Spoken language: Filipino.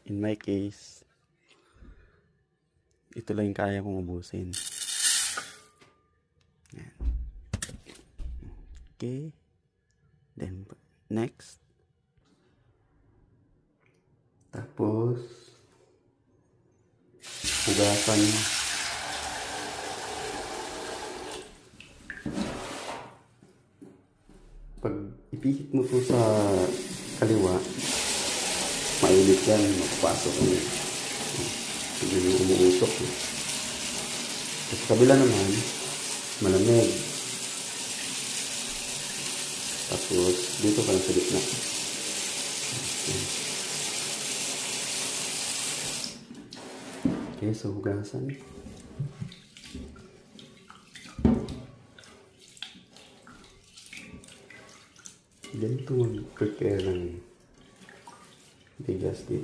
In my case, ito lang yung kaya kong ubusin. Yan. Okay. Then, next. Tapos, hugasan. Pag ipihit mo to sa kaliwa, mainit yan, magpasok yan. Hindi mo umuusok. Sa kabila naman, malamig. Tapos, dito ka lang sa gitna. Okay, so hugasan. Ganito mag-prepare ng bigas dito.